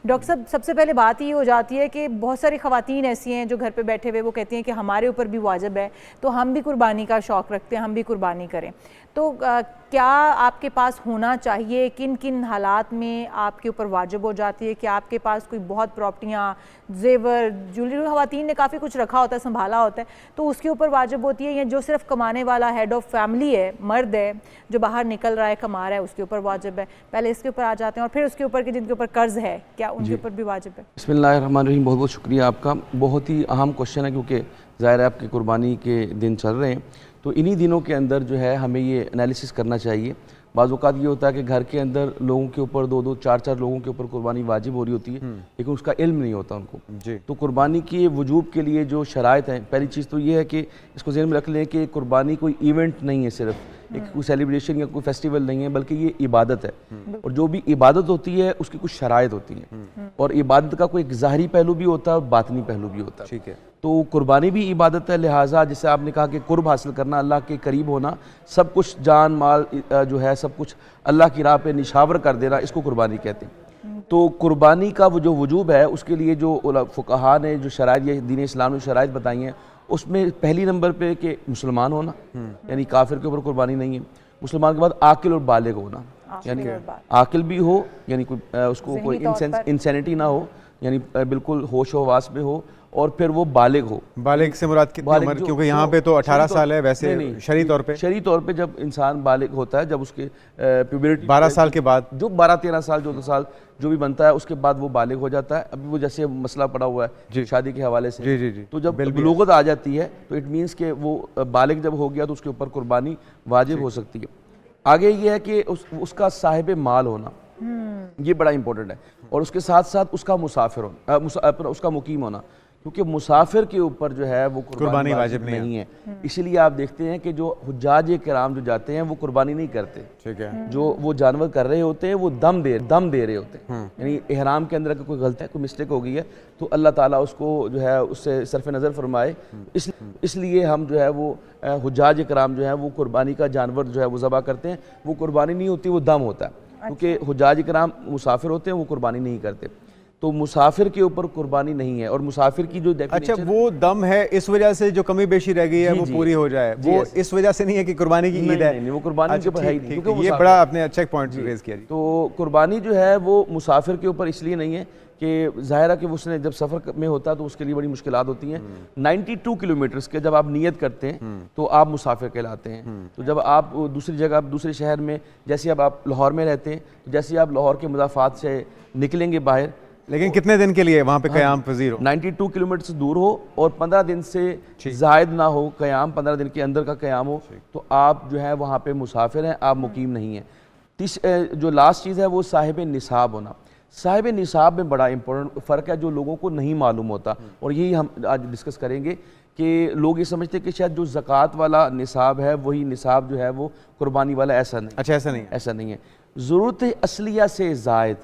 Doctor صاحب سب سے پہلے بات یہ ہو جاتی ہے کہ بہت ساری خواتین ایسی ہیں جو گھر پہ بیٹھے ہوئے وہ کہتی ہیں کہ ہمارے اوپر بھی واجب ہے تو ہم بھی قربانی کا شوق رکھتے ہیں، ہم بھی قربانی کریں، تو کیا آپ کے پاس ہونا چاہیے، کن کن حالات میں آپ کے اوپر واجب ہو جاتی ہے؟ کہ آپ کے پاس کوئی بہت پراپرٹیاں، زیور، جویلری، خواتین نے کافی کچھ رکھا ہوتا ہے، سنبھالا ہوتا ہے، تو اس کے اوپر واجب ہوتی ہے، یا جو صرف کمانے والا ہیڈ آف فیملی ہے، مرد ہے جو باہر نکل رہا ہے کما رہا ہے، اس کے اوپر واجب ہے؟ پہلے اس کے اوپر آ جاتے ہیں اور پھر اس کے اوپر کہ جن کے اوپر قرض ہے کیا ان کے اوپر بھی واجب ہے؟ بسم اللہ الرحمن الرحیم، بہت بہت شکریہ آپ کا، بہت ہی اہم کوشچن ہے کیونکہ ظاہر ہے آپ کی قربانی کے دن چل رہے ہیں، تو انہی دنوں کے اندر جو ہے ہمیں یہ انالیسس کرنا چاہیے۔ بعض اوقات یہ ہوتا ہے کہ گھر کے اندر لوگوں کے اوپر دو دو چار چار لوگوں کے اوپر قربانی واجب ہو رہی ہوتی ہے لیکن اس کا علم نہیں ہوتا ان کو، تو قربانی کی وجوب کے لیے جو شرائط ہیں، پہلی چیز تو یہ ہے کہ اس کو ذہن میں رکھ لیں کہ قربانی کوئی ایونٹ نہیں ہے، صرف ایک کوئی سیلیبریشن یا کوئی فیسٹیول نہیں ہے، بلکہ یہ عبادت ہے، اور جو بھی عبادت ہوتی ہے اس کی کچھ شرائط ہوتی ہیں، اور عبادت کا کوئی ایک ظاہری پہلو بھی ہوتا ہے اور باطنی پہلو بھی ہوتا ہے۔ ٹھیک ہے، تو قربانی بھی عبادت ہے، لہٰذا جسے آپ نے کہا کہ قرب حاصل کرنا، اللہ کے قریب ہونا، سب کچھ جان مال جو ہے سب کچھ اللہ کی راہ پہ نشاور کر دینا، اس کو قربانی کہتے ہیں۔ تو قربانی کا وہ جو وجوب ہے اس کے لیے جو فقہاء نے جو شرائط، یہ دین اسلام نے شرائط بتائی ہیں، اس میں پہلی نمبر پہ کہ مسلمان ہونا، یعنی کافر کے اوپر قربانی نہیں ہے۔ مسلمان کے بعد عاقل اور بالغ ہونا، یعنی عاقل بھی ہو، یعنی اس کو کوئی انسینٹی نہ ہو، یعنی بالکل ہوش و حواس میں ہو، اور پھر وہ بالغ ہو۔ بالغ سے مراد کتنی عمر؟ کیونکہ یہاں پہ تو 18 سال ہے، ویسے شرعی طور پہ جب انسان بالغ ہوتا ہے، جب اس کے پیوبرٹی 12 سال کے بعد، جو 12-13 سال 14 سال جو بھی بنتا ہے اس کے بعد وہ بالغ ہو جاتا ہے۔ ابھی وہ جیسے مسئلہ پڑا ہوا ہے شادی کے حوالے سے، تو جب بلوغت آ جاتی ہے تو اٹ مینس کہ وہ بالغ جب ہو گیا تو اس کے اوپر قربانی واجب ہو سکتی ہے۔ آگے یہ ہے کہ اس کا صاحب مال ہونا، یہ بڑا امپورٹنٹ ہے، اور اس کے ساتھ ساتھ اس کا مسافر ہونا، اس کا مقیم ہونا، کیونکہ مسافر کے اوپر جو ہے وہ قربانی واجب نہیں ہے۔ اسی لیے آپ دیکھتے ہیں کہ جو حجاج کرام جو جاتے ہیں وہ قربانی نہیں کرتے، جو وہ جانور کر رہے ہوتے ہیں وہ دم دے رہے ہوتے ہیں، یعنی احرام کے اندر اگر کوئی غلط ہے، کوئی مسٹیک ہو گئی ہے تو اللہ تعالیٰ اس کو جو ہے اس سے صرف نظر فرمائے۔ اس لیے ہم جو ہے وہ حجاج کرام جو ہیں وہ قربانی کا جانور جو ہے وہ ذبح کرتے ہیں، وہ قربانی نہیں ہوتی، وہ دم ہوتا ہے، کیونکہ حجاج کرام مسافر ہوتے ہیں، وہ قربانی نہیں کرتے، تو مسافر کے اوپر قربانی نہیں ہے۔ اور مسافر کی جو اچھا وہ دم ہے اس وجہ سے جو کمی بیشی رہ گئی ہے وہ پوری ہو جائے، وہ اس وجہ سے نہیں ہے کہ قربانی کی عید ہے، وہ قربانی کے اوپر ہے ہی نہیں، یہ بڑا آپ نے اچھا ایک پوائنٹ ریز کیا۔ تو قربانی جو ہے وہ مسافر کے اوپر اس لیے نہیں ہے کہ ظاہر ہے کہ اس نے جب سفر میں ہوتا ہے تو اس کے لیے بڑی مشکلات ہوتی ہیں۔ 92 کلومیٹرز کے جب آپ نیت کرتے ہیں تو آپ مسافر کہلاتے ہیں۔ تو جب آپ دوسری جگہ دوسرے شہر میں، جیسے اب آپ لاہور میں رہتے ہیں، جیسے آپ لاہور کے مضافات سے نکلیں گے باہر، لیکن کتنے دن کے لیے وہاں پہ قیام پذیر ہو؟ 92 کلومیٹر سے دور ہو اور 15 دن سے زائد نہ ہو قیام، 15 دن کے اندر کا قیام ہو، تو آپ جو ہے وہاں پہ مسافر ہیں، آپ مقیم نہیں ہیں۔ جو لاسٹ چیز ہے وہ صاحب نصاب ہونا۔ صاحب نصاب میں بڑا امپورٹنٹ فرق ہے جو لوگوں کو نہیں معلوم ہوتا، اور یہی ہم آج ڈسکس کریں گے کہ لوگ یہ سمجھتے ہیں کہ شاید جو زکوٰۃ والا نصاب ہے وہی نصاب جو ہے وہ قربانی والا، ایسا نہیں۔ اچھا ایسا نہیں ہے۔ ضرورت اصلیہ سے زائد،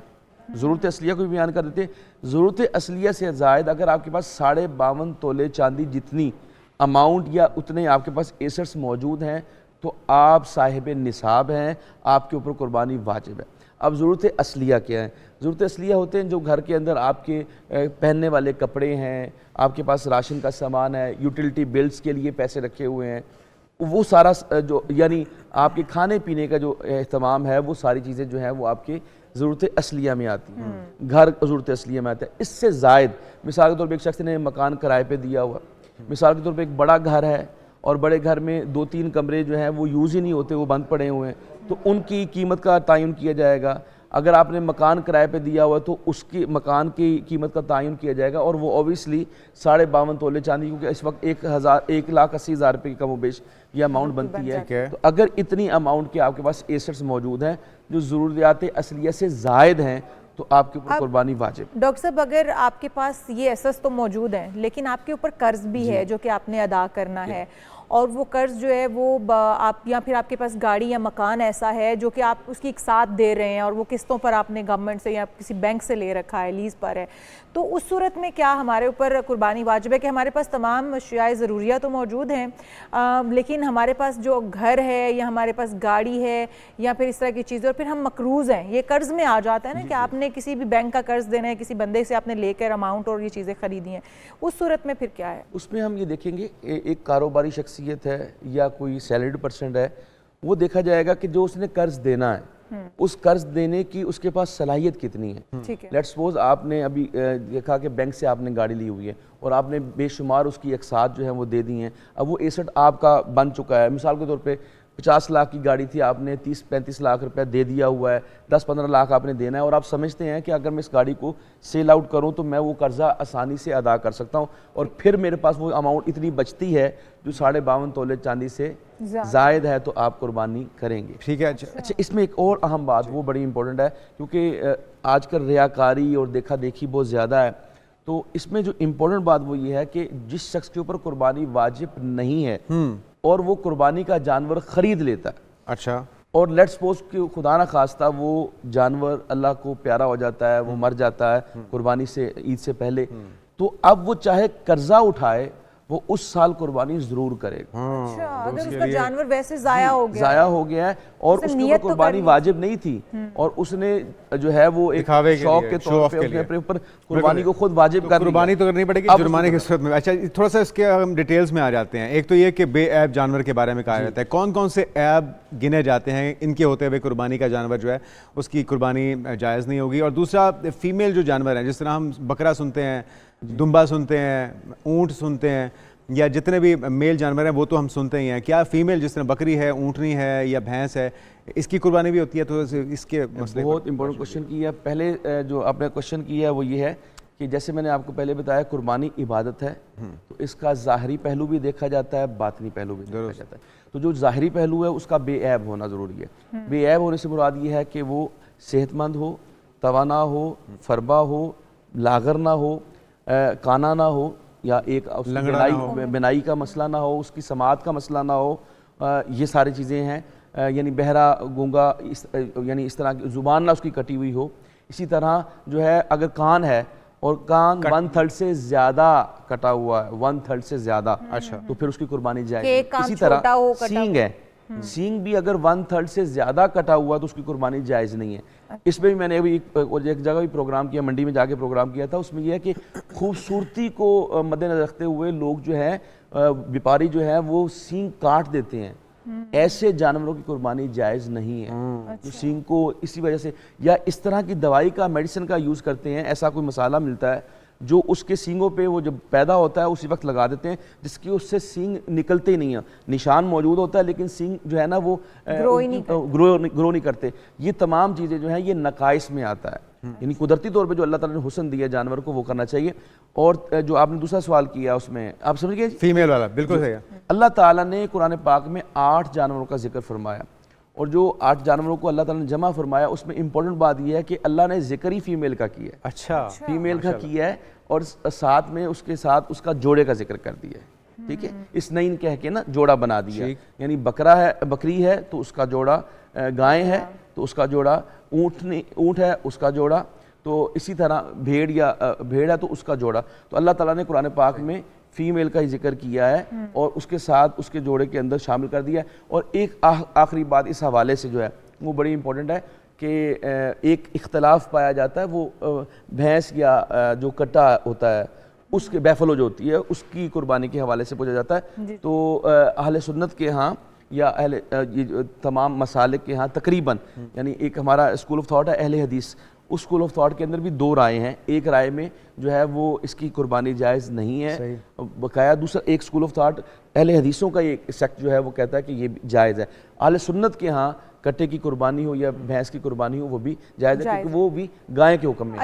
ضرورت اصلیہ کو بھی بیان کر دیتے ہیں، ضرورت اصلیہ سے زائد اگر آپ کے پاس 52.5 تولے چاندی جتنی اماؤنٹ یا اتنے آپ کے پاس ایسٹس موجود ہیں تو آپ صاحب نصاب ہیں، آپ کے اوپر قربانی واجب ہے۔ اب ضرورت اصلیہ کیا ہے؟ ضرورت اصلیہ ہوتے ہیں جو گھر کے اندر آپ کے پہننے والے کپڑے ہیں، آپ کے پاس راشن کا سامان ہے، یوٹیلٹی بلز کے لیے پیسے رکھے ہوئے ہیں، وہ سارا جو یعنی آپ کے کھانے پینے کا جو اہتمام ہے وہ ساری چیزیں جو ہیں وہ آپ کے ضرورت اصلیہ میں آتی ہیں، گھر ضرورت اصلیہ میں آتا ہے۔ اس سے زائد مثال کے طور پہ ایک شخص نے مکان کرائے پہ دیا ہوا، مثال کے طور پہ ایک بڑا گھر ہے اور بڑے گھر میں 2-3 کمرے جو ہیں وہ یوز ہی نہیں ہوتے، وہ بند پڑے ہوئے ہیں، تو ان کی قیمت کا تعین کیا جائے گا۔ اگر آپ نے مکان کرائے پہ دیا ہوا تو اس کی مکان کی قیمت کا تعین کیا جائے گا، اور وہ اوبیسلی 52.5 تولے چاندی، کیونکہ اس وقت 1,80,000 روپے کی کم و بیش یہ اماؤنٹ بنتی ہے۔ تو اگر اتنی اماؤنٹ کے آپ کے پاس ایسٹس موجود ہیں جو ضروریات اصلیہ سے زائد ہیں تو آپ کے اوپر قربانی واجب۔ ڈاکٹر صاحب اگر آپ کے پاس یہ ایسٹس تو موجود ہیں لیکن آپ کے اوپر قرض بھی ہے جو کہ آپ نے ادا کرنا ہے، اور وہ قرض جو ہے وہ آپ یا پھر آپ کے پاس گاڑی یا مکان ایسا ہے جو کہ آپ اس کی ایک ساتھ دے رہے ہیں اور وہ قسطوں پر آپ نے گورنمنٹ سے یا کسی بینک سے لے رکھا ہے, لیز پر ہے, تو اس صورت میں کیا ہمارے اوپر قربانی واجب ہے کہ ہمارے پاس تمام اشیاء ضروریہ تو موجود ہیں لیکن ہمارے پاس جو گھر ہے یا ہمارے پاس گاڑی ہے یا پھر اس طرح کی چیزیں, اور پھر ہم مقروض ہیں, یہ قرض میں آ جاتا ہے نا کہ آپ نے کسی بھی بینک کا قرض دینا ہے, کسی بندے سے آپ نے لے کر اماؤنٹ اور یہ چیزیں خریدی ہیں, اس صورت میں پھر کیا ہے؟ اس میں ہم یہ دیکھیں گے ایک کاروباری شخصیت ہے یا کوئی سیلریڈ پرسن ہے, وہ دیکھا جائے گا کہ جو اس نے قرض دینا ہے اس قرض دینے کی اس کے پاس صلاحیت کتنی ہے. لیٹ سپوز آپ نے ابھی دیکھا کہ بینک سے آپ نے گاڑی لی ہوئی ہے اور آپ نے بے شمار اس کی اقساط جو ہیں وہ دے دی ہیں, اب وہ ایسٹ آپ کا بن چکا ہے. مثال کے طور پہ 50 لاکھ کی گاڑی تھی, آپ نے 30-35 لاکھ روپے دے دیا ہوا ہے, 10-15 لاکھ آپ نے دینا ہے, اور آپ سمجھتے ہیں کہ اگر میں اس گاڑی کو سیل آؤٹ کروں تو میں وہ قرضہ آسانی سے ادا کر سکتا ہوں, اور پھر میرے پاس وہ اماؤنٹ اتنی بچتی ہے جو 52.5 تولے چاندی سے زائد ہے, تو آپ قربانی کریں گے. ٹھیک ہے. اچھا, اس میں ایک اور اہم بات وہ بڑی امپورٹنٹ ہے, کیونکہ آج کل ریاکاری اور دیکھا دیکھی بہت زیادہ ہے, تو اس میں جو امپورٹنٹ بات وہ یہ ہے کہ جس شخص کے اوپر قربانی واجب نہیں ہے اور وہ قربانی کا جانور خرید لیتا ہے, اچھا, اور لیٹ سپوز کہ خدا نہ خواستہ وہ جانور اللہ کو پیارا ہو جاتا ہے, وہ مر جاتا ہے قربانی سے عید سے پہلے, تو اب وہ چاہے قرضہ اٹھائے وہ اس سال قربانی ضرور کرے گا. اچھا, اگر اس کا جانور ویسے ضائع ہو گیا ہے اور اس کے اوپر قربانی واجب نہیں تھی اور اس نے جو ہے وہ ایک شوق کے طور پہ اپنے اوپر قربانی کو خود واجب کر دی, قربانی تو کرنی پڑے گی جرمانے کی صورت میں. اچھا, تھوڑا سا اس کے ہم ڈیٹیلز میں آ جاتے ہیں. ایک تو یہ کہ بے عیب جانور کے بارے میں کہا جاتا ہے, کون کون سے عیب گنے جاتے ہیں ان کے ہوتے ہوئے قربانی کا جانور جو ہے اس کی قربانی جائز نہیں ہوگی. اور دوسرا فیمیل جو جانور ہیں, جس طرح ہم بکرا سنتے ہیں, دمبا سنتے ہیں, اونٹ سنتے ہیں, یا جتنے بھی میل جانور ہیں وہ تو ہم سنتے ہی ہیں, کیا فیمیل جس طرح بکری ہے, اونٹنی ہے یا بھینس ہے, اس کی قربانی بھی ہوتی ہے؟ تو اس کے مسئلے بہت امپورٹنٹ کوشچن کیا. پہلے جو آپ نے کوشچن کیا ہے وہ یہ ہے کہ جیسے میں نے آپ کو پہلے بتایا قربانی عبادت ہے, تو اس کا ظاہری پہلو بھی دیکھا جاتا ہے, باطنی پہلو بھی دیکھا جاتا ہے. تو جو ظاہری پہلو ہے اس کا بے عیب ہونا ضروری ہے. بے عیب ہونے سے مراد یہ ہے کہ وہ صحت مند ہو, توانا ہو, فربا ہو, لاغر نہ ہو, کانا نہ ہو, یا ایک بنائی کا مسئلہ نہ ہو, اس کی سماعت کا مسئلہ نہ ہو, یہ ساری چیزیں ہیں. یعنی بہرا, گونگا, یعنی اس طرح کی زبان نہ اس کی کٹی ہوئی ہو. اسی طرح جو ہے اگر کان ہے اور کان 1/3 سے زیادہ کٹا ہوا ہے, 1/3 سے زیادہ, اچھا, تو پھر اس کی قربانی جائز. اسی طرح سینگ ہے, سینگ بھی اگر 1/3 سے زیادہ کٹا ہوا تو اس کی قربانی جائز نہیں ہے. اس میں بھی میں نے ابھی ایک جگہ بھی پروگرام کیا, منڈی میں جا کے پروگرام کیا تھا, اس میں یہ ہے کہ خوبصورتی کو مد نظر رکھتے ہوئے لوگ جو ہیں بیپاری جو ہیں وہ سینگ کاٹ دیتے ہیں. ایسے جانوروں کی قربانی جائز نہیں ہے جو سینگ کو اسی وجہ سے, یا اس طرح کی دوائی کا, میڈیسن کا یوز کرتے ہیں, ایسا کوئی مسالہ ملتا ہے جو اس کے سینگوں پہ وہ جب پیدا ہوتا ہے اسی وقت لگا دیتے ہیں, جس کی اس سے سینگ نکلتے ہی نہیں ہیں. نشان موجود ہوتا ہے لیکن سینگ جو ہے نا وہ گرو نہیں کرتے. یہ تمام چیزیں جو ہیں یہ نقائص میں آتا ہے. یعنی قدرتی طور پہ جو اللہ تعالیٰ نے حسن دیا جانور کو وہ کرنا چاہیے. اور جو آپ نے دوسرا سوال کیا اس میں آپ سمجھ گئے, فیمیل والا, بالکل صحیح ہے. اللہ تعالیٰ نے قرآن پاک میں 8 جانوروں کا ذکر فرمایا, اور جو 8 جانوروں کو اللہ تعالیٰ نے جمع فرمایا اس میں امپورٹنٹ بات یہ ہے کہ اللہ نے ذکر ہی فیمیل کا کیا ہے. اچھا, فیمیل کا کیا ہے, اور ساتھ میں اس کے ساتھ اس کا جوڑے کا ذکر کر دیا ہے. ٹھیک ہے, اس نئین کہہ کے نا جوڑا بنا دیا. یعنی بکرا ہے, بکری ہے تو اس کا جوڑا, گائے ہے تو اس کا جوڑا, اونٹ ہے اس کا جوڑا, تو اسی طرح بھیڑ ہے تو اس کا جوڑا. تو اللہ تعالیٰ نے قرآن پاک میں فیمیل کا ہی ذکر کیا ہے اور اس کے ساتھ اس کے جوڑے کے اندر شامل کر دیا ہے. اور ایک آخری بات اس حوالے سے جو ہے وہ بڑی امپورٹنٹ ہے کہ ایک اختلاف پایا جاتا ہے, وہ بھینس یا جو کٹا ہوتا ہے اس کے بیفلو جو ہوتی ہے اس کی قربانی کے حوالے سے پوچھا جاتا ہے. تو اہل سنت کے ہاں یا تمام مسالک کے ہاں تقریباً, یعنی ایک ہمارا اسکول آف تھاٹ ہے اہل حدیث, اس اسکول آف تھاٹ کے اندر بھی 2 رائے ہیں. ایک رائے میں جو ہے وہ اس کی قربانی جائز نہیں ہے بقایا, دوسرا ایک اسکول آف تھاٹ اہل حدیثوں کا ایک سیکٹ جو ہے وہ کہتا ہے کہ یہ جائز ہے. اہل سنت کے ہاں کٹے کی قربانی ہو یا بھینس کی قربانی ہو وہ بھی جائز ہے, کیونکہ وہ بھی گائے کے حکم میں.